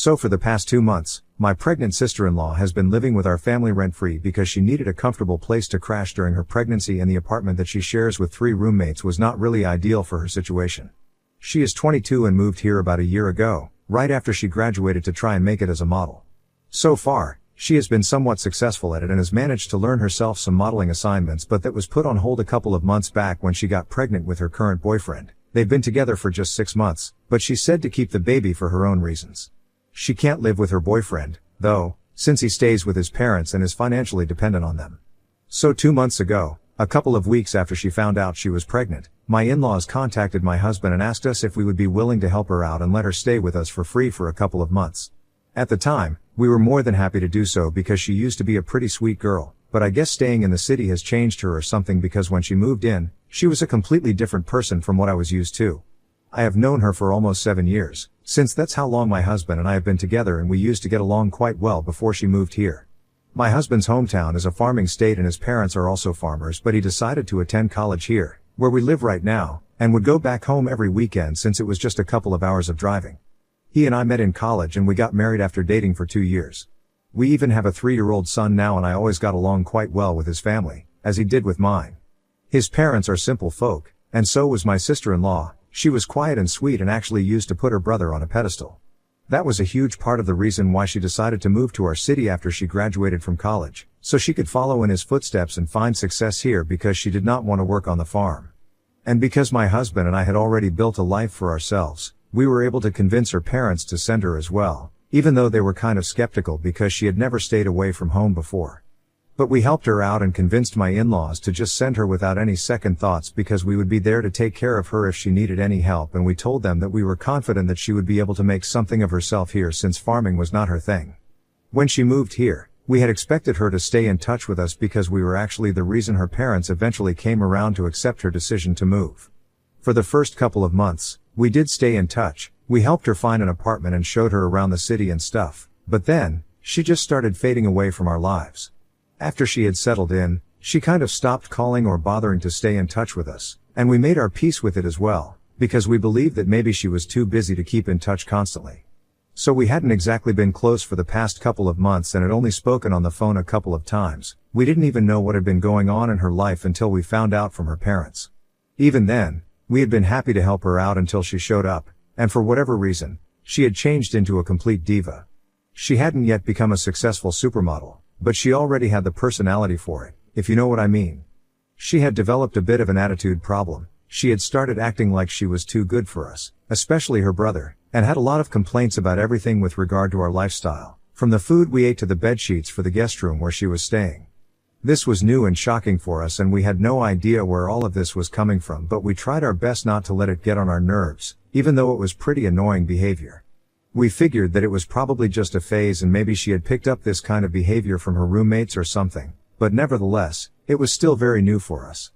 So for the past 2 months, my pregnant sister-in-law has been living with our family rent-free because she needed a comfortable place to crash during her pregnancy, and the apartment that she shares with 3 roommates was not really ideal for her situation. She is 22 and moved here about a year ago, right after she graduated, to try and make it as a model. So far, she has been somewhat successful at it and has managed to learn herself some modeling assignments, but that was put on hold a couple of months back when she got pregnant with her current boyfriend. They've been together for just 6 months, but she said to keep the baby for her own reasons. She can't live with her boyfriend, though, since he stays with his parents and is financially dependent on them. So 2 months ago, a couple of weeks after she found out she was pregnant, my in-laws contacted my husband and asked us if we would be willing to help her out and let her stay with us for free for a couple of months. At the time, we were more than happy to do so because she used to be a pretty sweet girl, but I guess staying in the city has changed her or something, because when she moved in, she was a completely different person from what I was used to. I have known her for almost 7 years, since that's how long my husband and I have been together, and we used to get along quite well before she moved here. My husband's hometown is a farming state and his parents are also farmers, but he decided to attend college here, where we live right now, and would go back home every weekend since it was just a couple of hours of driving. He and I met in college and we got married after dating for 2 years. We even have a 3-year-old son now, and I always got along quite well with his family, as he did with mine. His parents are simple folk, and so was my sister-in-law. She was quiet and sweet and actually used to put her brother on a pedestal. That was a huge part of the reason why she decided to move to our city after she graduated from college, so she could follow in his footsteps and find success here, because she did not want to work on the farm. And because my husband and I had already built a life for ourselves, we were able to convince her parents to send her as well, even though they were kind of skeptical because she had never stayed away from home before. But we helped her out and convinced my in-laws to just send her without any second thoughts, because we would be there to take care of her if she needed any help, and we told them that we were confident that she would be able to make something of herself here since farming was not her thing. When she moved here, we had expected her to stay in touch with us because we were actually the reason her parents eventually came around to accept her decision to move. For the first couple of months, we did stay in touch. We helped her find an apartment and showed her around the city and stuff, but then, she just started fading away from our lives. After she had settled in, she kind of stopped calling or bothering to stay in touch with us, and we made our peace with it as well, because we believed that maybe she was too busy to keep in touch constantly. So we hadn't exactly been close for the past couple of months and had only spoken on the phone a couple of times. We didn't even know what had been going on in her life until we found out from her parents. Even then, we had been happy to help her out until she showed up, and for whatever reason, she had changed into a complete diva. She hadn't yet become a successful supermodel, but she already had the personality for it, if you know what I mean. She had developed a bit of an attitude problem. She had started acting like she was too good for us, especially her brother, and had a lot of complaints about everything with regard to our lifestyle, from the food we ate to the bed sheets for the guest room where she was staying. This was new and shocking for us, and we had no idea where all of this was coming from, but we tried our best not to let it get on our nerves, even though it was pretty annoying behavior. We figured that it was probably just a phase and maybe she had picked up this kind of behavior from her roommates or something, but nevertheless, it was still very new for us.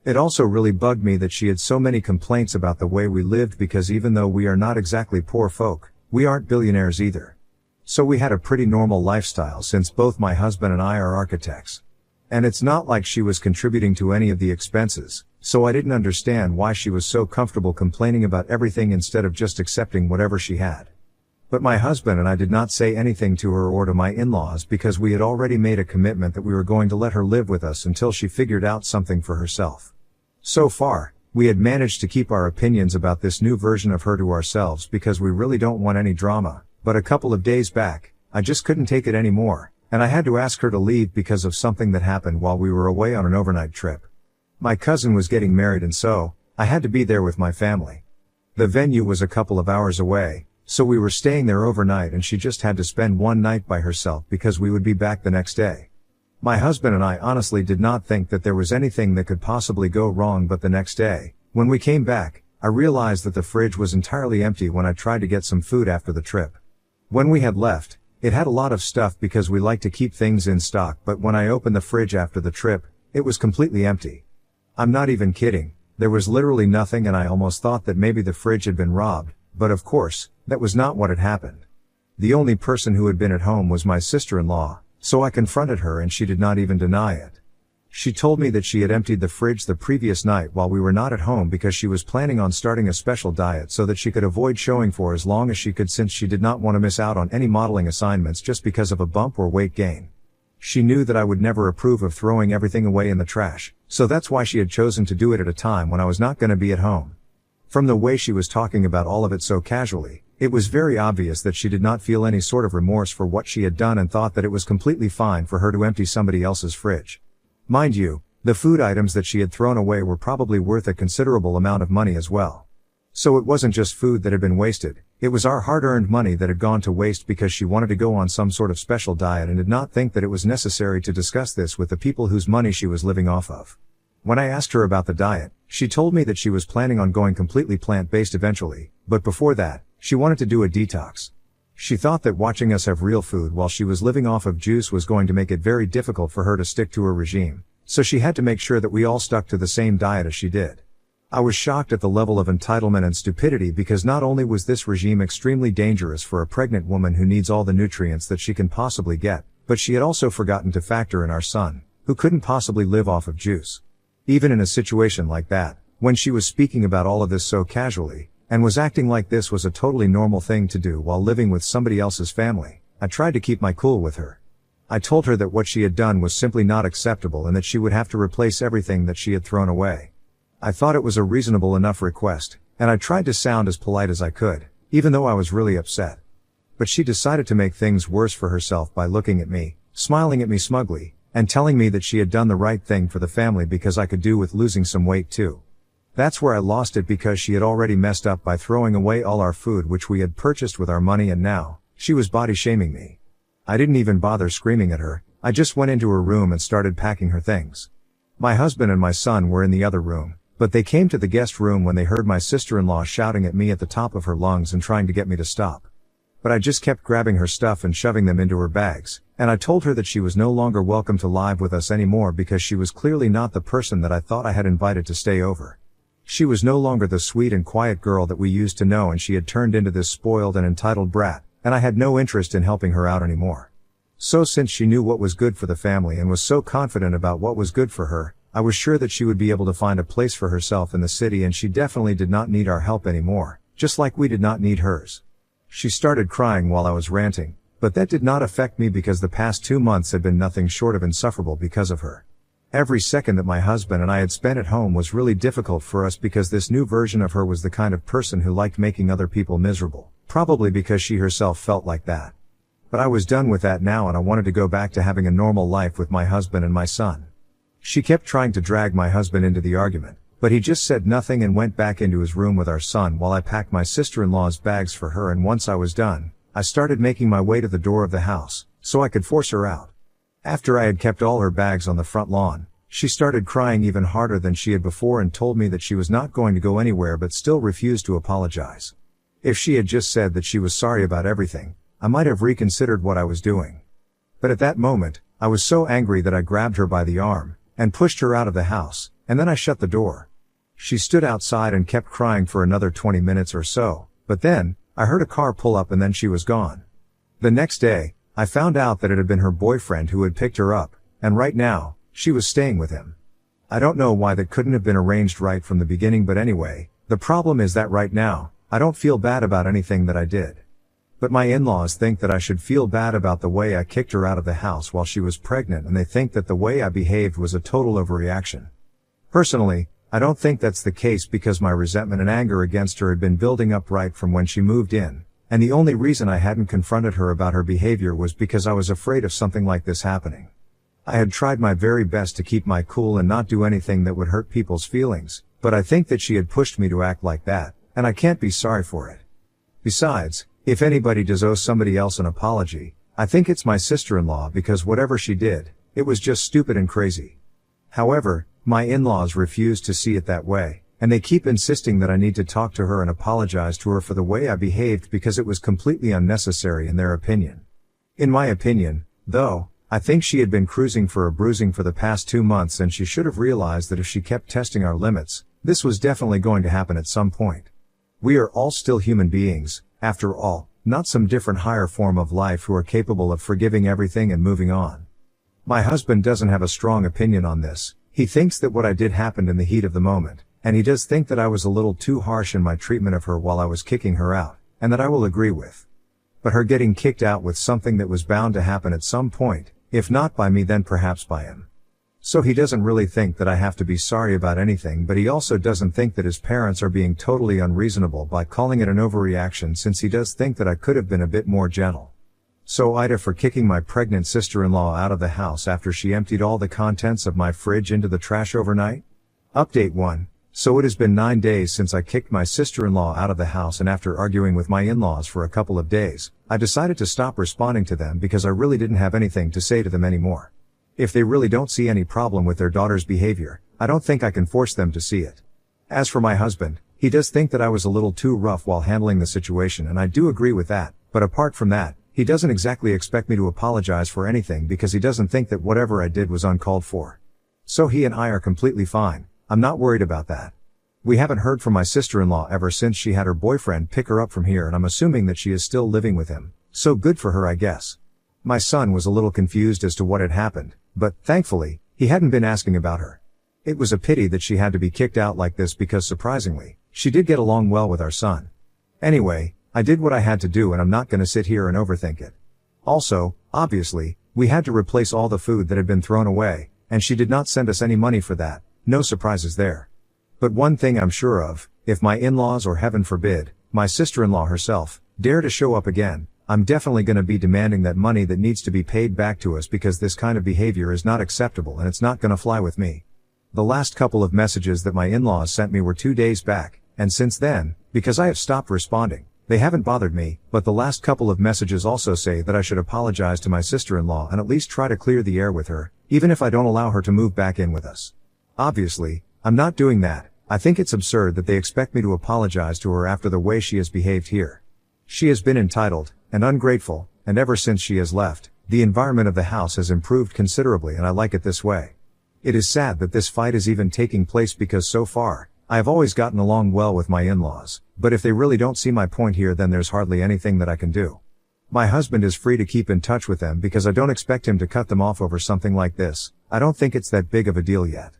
It also really bugged me that she had so many complaints about the way we lived, because even though we are not exactly poor folk, we aren't billionaires either. So we had a pretty normal lifestyle, since both my husband and I are architects. And it's not like she was contributing to any of the expenses, so I didn't understand why she was so comfortable complaining about everything instead of just accepting whatever she had. But my husband and I did not say anything to her or to my in-laws, because we had already made a commitment that we were going to let her live with us until she figured out something for herself. So far, we had managed to keep our opinions about this new version of her to ourselves because we really don't want any drama, but a couple of days back, I just couldn't take it anymore, and I had to ask her to leave because of something that happened while we were away on an overnight trip. My cousin was getting married, and so, I had to be there with my family. The venue was a couple of hours away, so we were staying there overnight, and she just had to spend one night by herself because we would be back the next day. My husband and I honestly did not think that there was anything that could possibly go wrong, but the next day, when we came back, I realized that the fridge was entirely empty when I tried to get some food after the trip. When we had left, it had a lot of stuff because we like to keep things in stock, but when I opened the fridge after the trip, it was completely empty. I'm not even kidding, there was literally nothing, and I almost thought that maybe the fridge had been robbed, but of course, that was not what had happened. The only person who had been at home was my sister-in-law, so I confronted her and she did not even deny it. She told me that she had emptied the fridge the previous night while we were not at home because she was planning on starting a special diet so that she could avoid showing for as long as she could, since she did not want to miss out on any modeling assignments just because of a bump or weight gain. She knew that I would never approve of throwing everything away in the trash, so that's why she had chosen to do it at a time when I was not going to be at home. From the way she was talking about all of it so casually, it was very obvious that she did not feel any sort of remorse for what she had done and thought that it was completely fine for her to empty somebody else's fridge. Mind you, the food items that she had thrown away were probably worth a considerable amount of money as well. So it wasn't just food that had been wasted, it was our hard-earned money that had gone to waste because she wanted to go on some sort of special diet and did not think that it was necessary to discuss this with the people whose money she was living off of. When I asked her about the diet, she told me that she was planning on going completely plant-based eventually, but before that, she wanted to do a detox. She thought that watching us have real food while she was living off of juice was going to make it very difficult for her to stick to her regime, so she had to make sure that we all stuck to the same diet as she did. I was shocked at the level of entitlement and stupidity because not only was this regime extremely dangerous for a pregnant woman who needs all the nutrients that she can possibly get, but she had also forgotten to factor in our son, who couldn't possibly live off of juice. Even in a situation like that, when she was speaking about all of this so casually, and was acting like this was a totally normal thing to do while living with somebody else's family, I tried to keep my cool with her. I told her that what she had done was simply not acceptable and that she would have to replace everything that she had thrown away. I thought it was a reasonable enough request, and I tried to sound as polite as I could, even though I was really upset. But she decided to make things worse for herself by looking at me, smiling at me smugly, and telling me that she had done the right thing for the family because I could do with losing some weight too. That's where I lost it, because she had already messed up by throwing away all our food which we had purchased with our money, and now, she was body shaming me. I didn't even bother screaming at her, I just went into her room and started packing her things. My husband and my son were in the other room, but they came to the guest room when they heard my sister-in-law shouting at me at the top of her lungs and trying to get me to stop. But I just kept grabbing her stuff and shoving them into her bags, and I told her that she was no longer welcome to live with us anymore because she was clearly not the person that I thought I had invited to stay over. She was no longer the sweet and quiet girl that we used to know, and she had turned into this spoiled and entitled brat, and I had no interest in helping her out anymore. So since she knew what was good for the family and was so confident about what was good for her, I was sure that she would be able to find a place for herself in the city, and she definitely did not need our help anymore, just like we did not need hers. She started crying while I was ranting, but that did not affect me because the past 2 months had been nothing short of insufferable because of her. Every second that my husband and I had spent at home was really difficult for us because this new version of her was the kind of person who liked making other people miserable, probably because she herself felt like that. But I was done with that now, and I wanted to go back to having a normal life with my husband and my son. She kept trying to drag my husband into the argument, but he just said nothing and went back into his room with our son while I packed my sister-in-law's bags for her, and once I was done, I started making my way to the door of the house, so I could force her out. After I had kept all her bags on the front lawn, she started crying even harder than she had before and told me that she was not going to go anywhere, but still refused to apologize. If she had just said that she was sorry about everything, I might have reconsidered what I was doing. But at that moment, I was so angry that I grabbed her by the arm and pushed her out of the house, and then I shut the door. She stood outside and kept crying for another 20 minutes or so, but then, I heard a car pull up and then she was gone. The next day, I found out that it had been her boyfriend who had picked her up, and right now, she was staying with him. I don't know why that couldn't have been arranged right from the beginning, but anyway, the problem is that right now, I don't feel bad about anything that I did. But my in-laws think that I should feel bad about the way I kicked her out of the house while she was pregnant, and they think that the way I behaved was a total overreaction. Personally, I don't think that's the case because my resentment and anger against her had been building up right from when she moved in, and the only reason I hadn't confronted her about her behavior was because I was afraid of something like this happening. I had tried my very best to keep my cool and not do anything that would hurt people's feelings, but I think that she had pushed me to act like that, and I can't be sorry for it. Besides, if anybody does owe somebody else an apology, I think it's my sister-in-law, because whatever she did, it was just stupid and crazy. However, my in-laws refuse to see it that way, and they keep insisting that I need to talk to her and apologize to her for the way I behaved because it was completely unnecessary in their opinion. In my opinion, though, I think she had been cruising for a bruising for the past 2 months, and she should have realized that if she kept testing our limits, this was definitely going to happen at some point. We are all still human beings, after all, not some different higher form of life who are capable of forgiving everything and moving on. My husband doesn't have a strong opinion on this. He thinks that what I did happened in the heat of the moment, and he does think that I was a little too harsh in my treatment of her while I was kicking her out, and that I will agree with. But her getting kicked out was something that was bound to happen at some point, if not by me then perhaps by him. So he doesn't really think that I have to be sorry about anything, but he also doesn't think that his parents are being totally unreasonable by calling it an overreaction, since he does think that I could have been a bit more gentle. So Ida for kicking my pregnant sister-in-law out of the house after she emptied all the contents of my fridge into the trash overnight? Update 1. So it has been 9 days since I kicked my sister-in-law out of the house, and after arguing with my in-laws for a couple of days, I decided to stop responding to them because I really didn't have anything to say to them anymore. If they really don't see any problem with their daughter's behavior, I don't think I can force them to see it. As for my husband, he does think that I was a little too rough while handling the situation, and I do agree with that, but apart from that, he doesn't exactly expect me to apologize for anything because he doesn't think that whatever I did was uncalled for. So he and I are completely fine. I'm not worried about that. We haven't heard from my sister-in-law ever since she had her boyfriend pick her up from here, and I'm assuming that she is still living with him, so good for her, I guess. My son was a little confused as to what had happened, but, thankfully, he hadn't been asking about her. It was a pity that she had to be kicked out like this because, surprisingly, she did get along well with our son. Anyway, I did what I had to do, and I'm not gonna sit here and overthink it. Also, obviously, we had to replace all the food that had been thrown away, and she did not send us any money for that. No surprises there. But one thing I'm sure of, if my in-laws, or heaven forbid, my sister-in-law herself, dare to show up again, I'm definitely gonna be demanding that money that needs to be paid back to us, because this kind of behavior is not acceptable and it's not gonna fly with me. The last couple of messages that my in-laws sent me were 2 days back, and since then, because I have stopped responding, they haven't bothered me, but the last couple of messages also say that I should apologize to my sister-in-law and at least try to clear the air with her, even if I don't allow her to move back in with us. Obviously, I'm not doing that. I think it's absurd that they expect me to apologize to her after the way she has behaved here. She has been entitled and ungrateful, and ever since she has left, the environment of the house has improved considerably, and I like it this way. It is sad that this fight is even taking place because so far, I have always gotten along well with my in-laws, but if they really don't see my point here, then there's hardly anything that I can do. My husband is free to keep in touch with them because I don't expect him to cut them off over something like this. I don't think it's that big of a deal yet.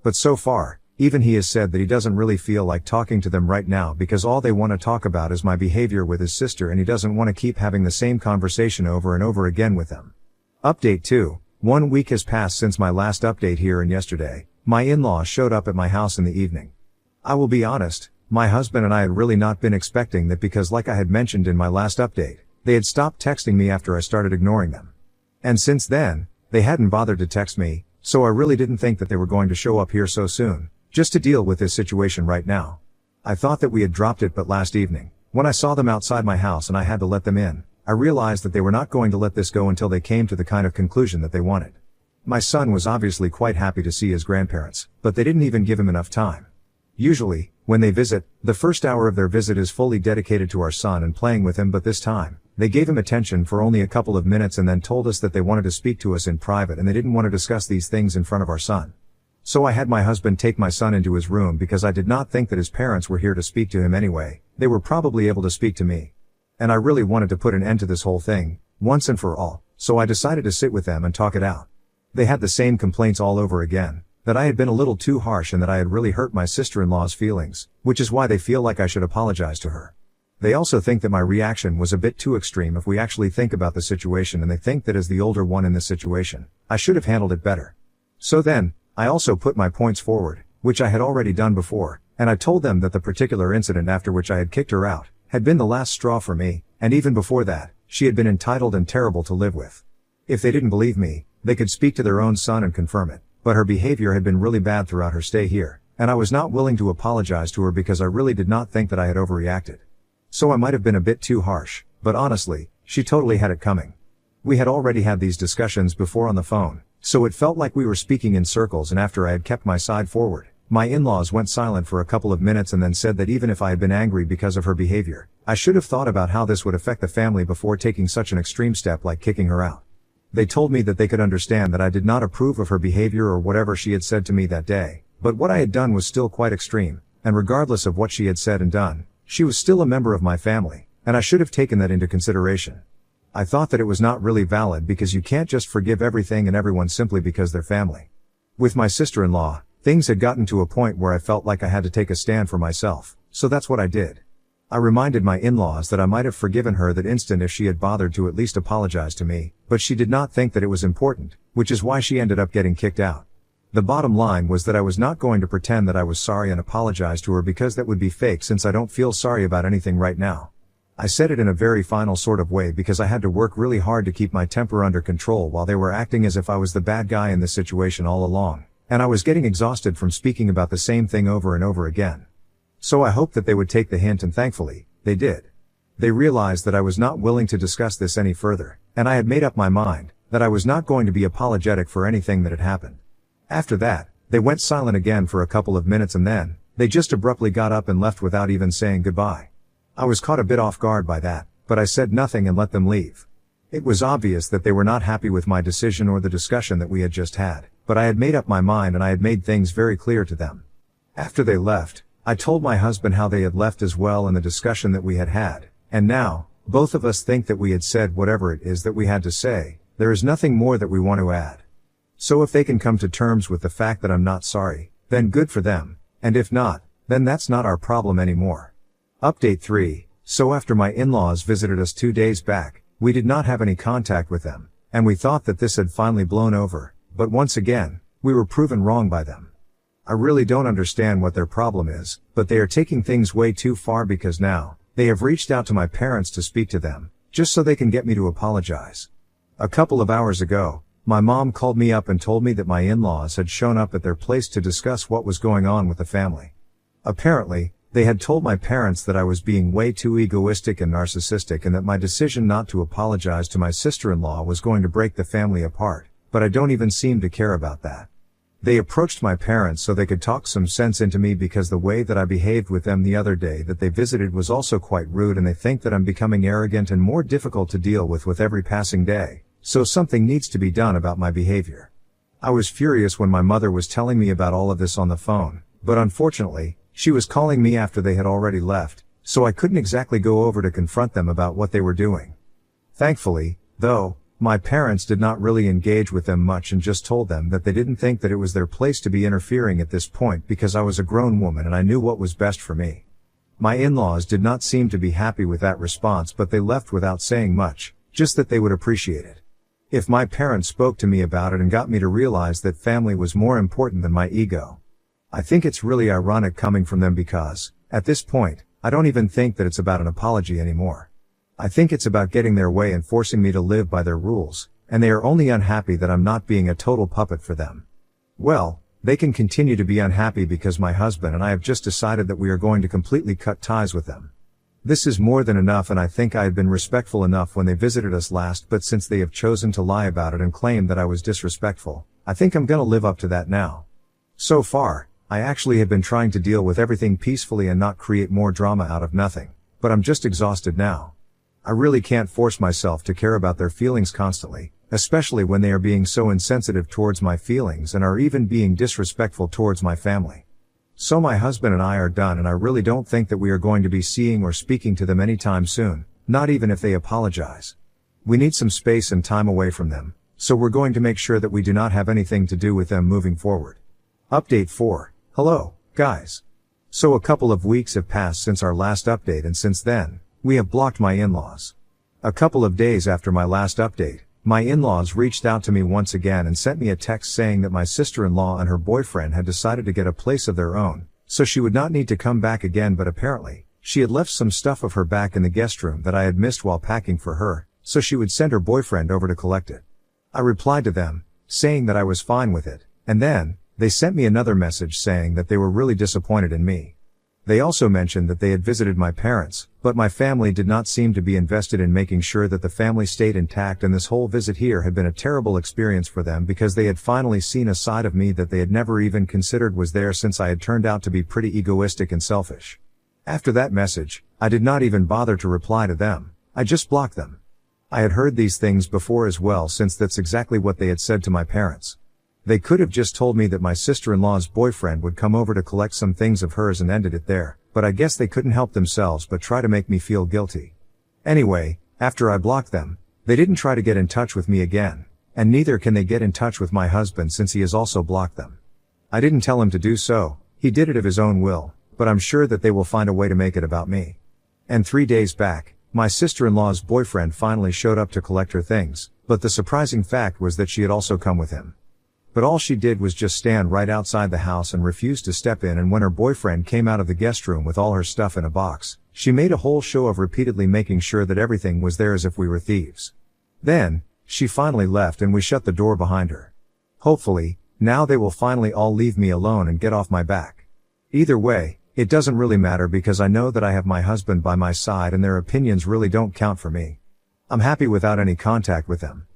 But so far, even he has said that he doesn't really feel like talking to them right now because all they want to talk about is my behavior with his sister, and he doesn't want to keep having the same conversation over and over again with them. Update 2. 1 week has passed since my last update here, and yesterday, my in-laws showed up at my house in the evening. I will be honest, my husband and I had really not been expecting that because, like I had mentioned in my last update, they had stopped texting me after I started ignoring them. And since then, they hadn't bothered to text me, so I really didn't think that they were going to show up here so soon, just to deal with this situation right now. I thought that we had dropped it, but last evening, when I saw them outside my house and I had to let them in, I realized that they were not going to let this go until they came to the kind of conclusion that they wanted. My son was obviously quite happy to see his grandparents, but they didn't even give him enough time. Usually, when they visit, the first hour of their visit is fully dedicated to our son and playing with him, but this time, they gave him attention for only a couple of minutes and then told us that they wanted to speak to us in private and they didn't want to discuss these things in front of our son. So I had my husband take my son into his room because I did not think that his parents were here to speak to him anyway. They were probably able to speak to me. And I really wanted to put an end to this whole thing, once and for all, so I decided to sit with them and talk it out. They had the same complaints all over again, that I had been a little too harsh and that I had really hurt my sister-in-law's feelings, which is why they feel like I should apologize to her. They also think that my reaction was a bit too extreme if we actually think about the situation, and they think that as the older one in this situation, I should have handled it better. So then, I also put my points forward, which I had already done before, and I told them that the particular incident after which I had kicked her out had been the last straw for me, and even before that, she had been entitled and terrible to live with. If they didn't believe me, they could speak to their own son and confirm it, but her behavior had been really bad throughout her stay here, and I was not willing to apologize to her because I really did not think that I had overreacted. So I might have been a bit too harsh, but honestly, she totally had it coming. We had already had these discussions before on the phone, so it felt like we were speaking in circles, and after I had kept my side forward, my in-laws went silent for a couple of minutes and then said that even if I had been angry because of her behavior, I should have thought about how this would affect the family before taking such an extreme step like kicking her out. They told me that they could understand that I did not approve of her behavior or whatever she had said to me that day, but what I had done was still quite extreme, and regardless of what she had said and done, she was still a member of my family, and I should have taken that into consideration. I thought that it was not really valid because you can't just forgive everything and everyone simply because they're family. With my sister-in-law, things had gotten to a point where I felt like I had to take a stand for myself, so that's what I did. I reminded my in-laws that I might have forgiven her that instant if she had bothered to at least apologize to me, but she did not think that it was important, which is why she ended up getting kicked out. The bottom line was that I was not going to pretend that I was sorry and apologize to her because that would be fake since I don't feel sorry about anything right now. I said it in a very final sort of way because I had to work really hard to keep my temper under control while they were acting as if I was the bad guy in this situation all along, and I was getting exhausted from speaking about the same thing over and over again. So I hoped that they would take the hint, and thankfully, they did. They realized that I was not willing to discuss this any further, and I had made up my mind that I was not going to be apologetic for anything that had happened. After that, they went silent again for a couple of minutes and then, they just abruptly got up and left without even saying goodbye. I was caught a bit off guard by that, but I said nothing and let them leave. It was obvious that they were not happy with my decision or the discussion that we had just had, but I had made up my mind and I had made things very clear to them. After they left, I told my husband how they had left as well and the discussion that we had had, and now, both of us think that we had said whatever it is that we had to say. There is nothing more that we want to add. So if they can come to terms with the fact that I'm not sorry, then good for them, and if not, then that's not our problem anymore. Update 3. So after my in-laws visited us 2 days back, we did not have any contact with them, and we thought that this had finally blown over, but once again, we were proven wrong by them. I really don't understand what their problem is, but they are taking things way too far because now, they have reached out to my parents to speak to them, just so they can get me to apologize. A couple of hours ago, my mom called me up and told me that my in-laws had shown up at their place to discuss what was going on with the family. Apparently, they had told my parents that I was being way too egoistic and narcissistic and that my decision not to apologize to my sister-in-law was going to break the family apart, but I don't even seem to care about that. They approached my parents so they could talk some sense into me because the way that I behaved with them the other day that they visited was also quite rude and they think that I'm becoming arrogant and more difficult to deal with every passing day, so something needs to be done about my behavior. I was furious when my mother was telling me about all of this on the phone, but unfortunately, she was calling me after they had already left, so I couldn't exactly go over to confront them about what they were doing. Thankfully, though, my parents did not really engage with them much and just told them that they didn't think that it was their place to be interfering at this point because I was a grown woman and I knew what was best for me. My in-laws did not seem to be happy with that response, but they left without saying much, just that they would appreciate it. If my parents spoke to me about it and got me to realize that family was more important than my ego. I think it's really ironic coming from them because, at this point, I don't even think that it's about an apology anymore. I think it's about getting their way and forcing me to live by their rules, and they are only unhappy that I'm not being a total puppet for them. Well, they can continue to be unhappy because my husband and I have just decided that we are going to completely cut ties with them. This is more than enough, and I think I had been respectful enough when they visited us last, but since they have chosen to lie about it and claim that I was disrespectful, I think I'm gonna live up to that now. So far, I actually have been trying to deal with everything peacefully and not create more drama out of nothing, but I'm just exhausted now. I really can't force myself to care about their feelings constantly, especially when they are being so insensitive towards my feelings and are even being disrespectful towards my family. So my husband and I are done, and I really don't think that we are going to be seeing or speaking to them anytime soon, not even if they apologize. We need some space and time away from them, so we're going to make sure that we do not have anything to do with them moving forward. Update 4. Hello, guys. So a couple of weeks have passed since our last update, and since then, we have blocked my in-laws. A couple of days after my last update, my in-laws reached out to me once again and sent me a text saying that my sister-in-law and her boyfriend had decided to get a place of their own, so she would not need to come back again, but apparently, she had left some stuff of her back in the guest room that I had missed while packing for her, so she would send her boyfriend over to collect it. I replied to them, saying that I was fine with it, and then, they sent me another message saying that they were really disappointed in me. They also mentioned that they had visited my parents, but my family did not seem to be invested in making sure that the family stayed intact, and this whole visit here had been a terrible experience for them because they had finally seen a side of me that they had never even considered was there since I had turned out to be pretty egoistic and selfish. After that message, I did not even bother to reply to them, I just blocked them. I had heard these things before as well, since that's exactly what they had said to my parents. They could have just told me that my sister-in-law's boyfriend would come over to collect some things of hers and ended it there, but I guess they couldn't help themselves but try to make me feel guilty. Anyway, after I blocked them, They didn't try to get in touch with me again, and neither can they get in touch with my husband since he has also blocked them. I didn't tell him to do so, he did it of his own will, but I'm sure that they will find a way to make it about me. And 3 days back, my sister-in-law's boyfriend finally showed up to collect her things, but the surprising fact was that she had also come with him. But all she did was just stand right outside the house and refuse to step in, and when her boyfriend came out of the guest room with all her stuff in a box, she made a whole show of repeatedly making sure that everything was there as if we were thieves. Then, she finally left and we shut the door behind her. Hopefully, now they will finally all leave me alone and get off my back. Either way, it doesn't really matter because I know that I have my husband by my side and their opinions really don't count for me. I'm happy without any contact with them.